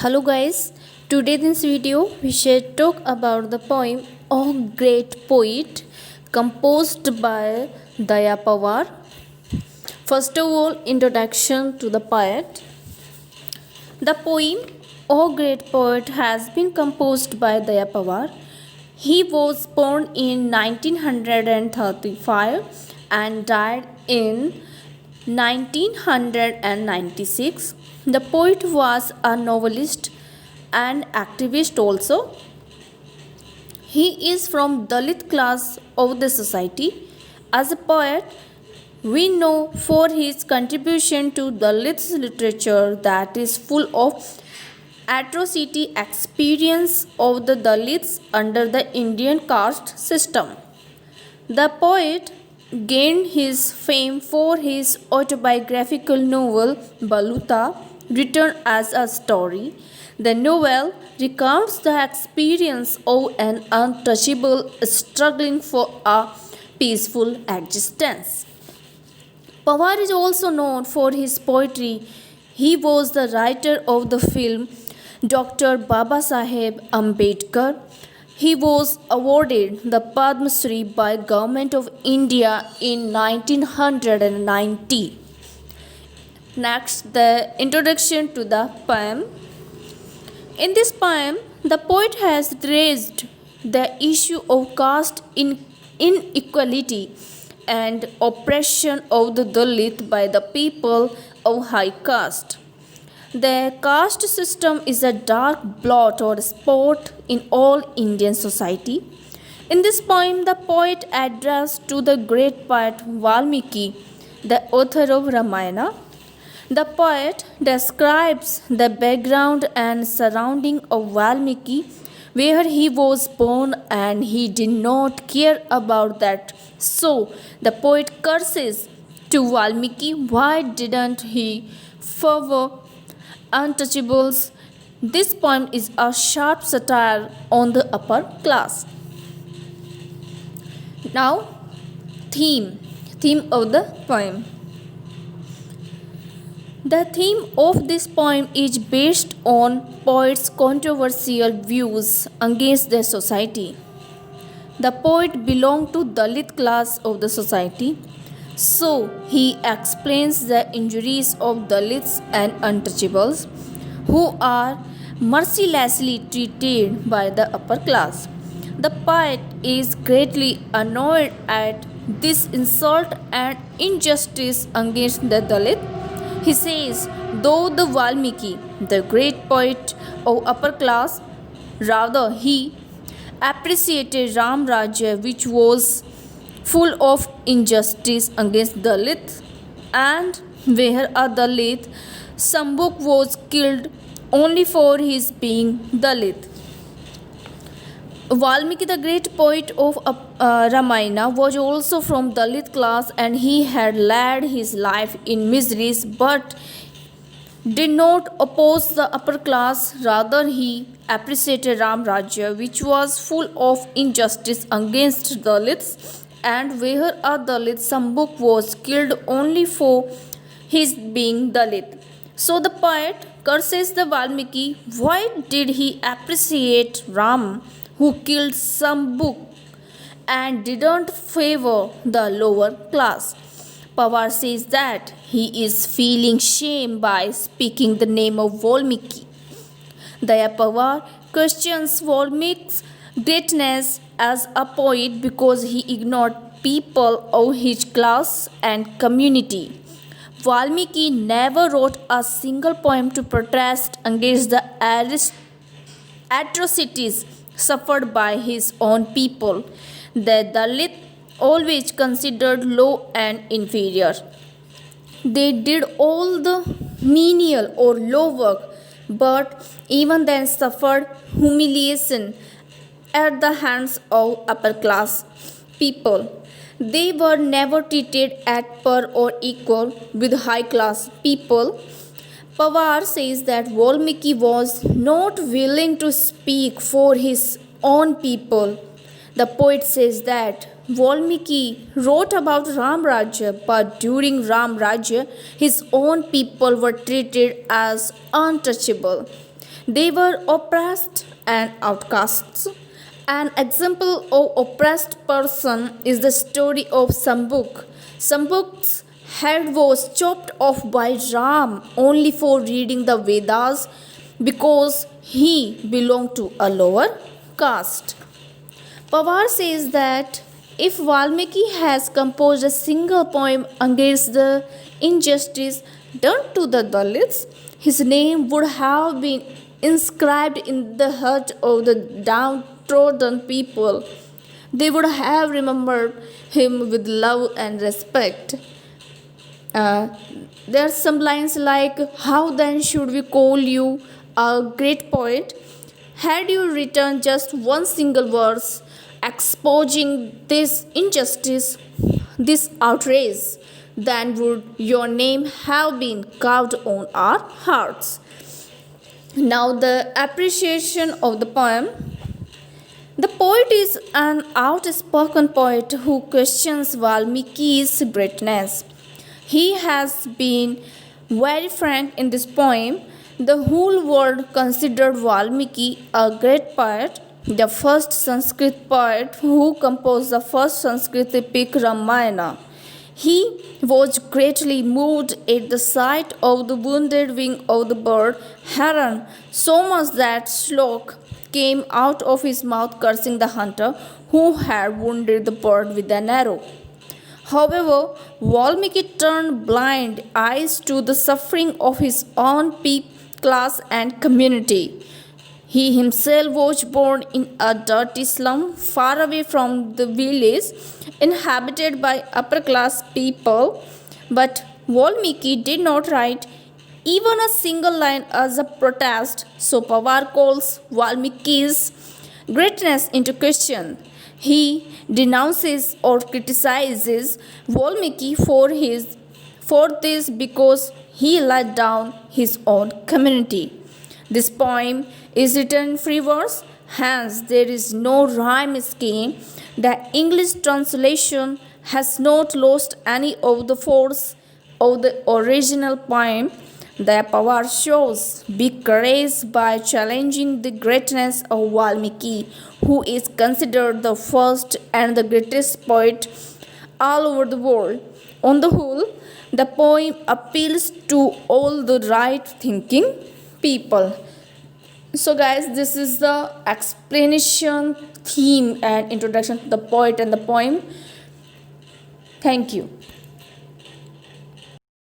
Hello guys, today in this video we shall talk about the poem O Great Poet composed by Daya Pawar. First of all, introduction to the poet. The poem O Great Poet has been composed by Daya Pawar. He was born in 1935 and died in 1996. The poet was a novelist and activist also. He is from Dalit class of the society. As a poet, we know for his contribution to Dalit literature that is full of atrocity experience of the Dalits under the Indian caste system. The poet gained his fame for his autobiographical novel Baluta, written as a story. The novel recounts the experience of an untouchable struggling for a peaceful existence. Pawar is also known for his poetry. He was the writer of the film Dr. Baba Saheb Ambedkar. He was awarded the Padma Shri by Government of India in 1990. Next, the introduction to the poem. In this poem, the poet has raised the issue of caste inequality and oppression of the Dalit by the people of high caste. The caste system is a dark blot or spot in all Indian society. In this poem, the poet addressed to the great poet Valmiki, the author of Ramayana. The poet describes the background and surrounding of Valmiki, where he was born, and he did not care about that. So the poet curses to Valmiki, why didn't he favor untouchables? This poem is a sharp satire on the upper class. Now, theme of the poem. The theme of this poem is based on poet's controversial views against the society. The poet belonged to Dalit class of the society, so he explains the injuries of Dalits and untouchables who are mercilessly treated by the upper class. The poet is greatly annoyed at this insult and injustice against the Dalit. He says, though the Valmiki, the great poet of upper class, rather he appreciated Ram Rajya, which was full of injustice against Dalit, and where a Dalit Sambuk was killed only for his being Dalit. Valmiki, the great poet of Ramayana, was also from Dalit class, and he had led his life in miseries but did not oppose the upper class. Rather, he appreciated Ram Rajya, which was full of injustice against Dalits, and where a Dalit Sambuk was killed only for his being Dalit. So the poet curses the Valmiki, why did he appreciate Ram, who killed Sambuk, and didn't favor the lower class? Pawar says that he is feeling shame by speaking the name of Valmiki. Daya Pawar questions Valmiki's greatness as a poet because he ignored people of his class and community. Valmiki never wrote a single poem to protest against the atrocities suffered by his own people. The Dalit, always considered low and inferior, they did all the menial or low work, but even then suffered humiliation at the hands of upper class people. They were never treated at par or equal with high class people. Pawar says that Valmiki was not willing to speak for his own people. The poet says that Valmiki wrote about Ram Rajya, but during Ram Rajya, his own people were treated as untouchable. They were oppressed and outcasts. An example of oppressed person is the story of Sambuk. Sambuk's head was chopped off by Ram only for reading the Vedas because he belonged to a lower caste. Pawar says that if Valmiki has composed a single poem against the injustice done to the Dalits, his name would have been inscribed in the heart of the downtrodden people. They would have remembered him with love and respect. Uh, there are some lines like, "How then should we call you a great poet? Had you written just one single verse exposing this injustice, this outrage, then would your name have been carved on our hearts." Now, the appreciation of the poem. The poet is an outspoken poet who questions Valmiki's greatness. He has been very frank in this poem. The whole world considered Valmiki a great poet, the first Sanskrit poet who composed the first Sanskrit epic Ramayana. He was greatly moved at the sight of the wounded wing of the bird heron, so much that Shlok came out of his mouth cursing the hunter who had wounded the bird with an arrow. However, Valmiki turned blind eyes to the suffering of his own class and community. He himself was born in a dirty slum far away from the village inhabited by upper class people, but Valmiki did not write even a single line as a protest, so Pawar calls Valmiki's greatness into question. He denounces or criticizes Valmiki for this because he let down his own community. This poem is written in free verse, hence there is no rhyme scheme. The English translation has not lost any of the force of the original poem. The Pawar shows big courage by challenging the greatness of Valmiki, who is considered the first and the greatest poet all over the world. On the whole, the poem appeals to all the right thinking people. So, guys, this is the explanation, theme, and introduction to the poet and the poem. Thank you.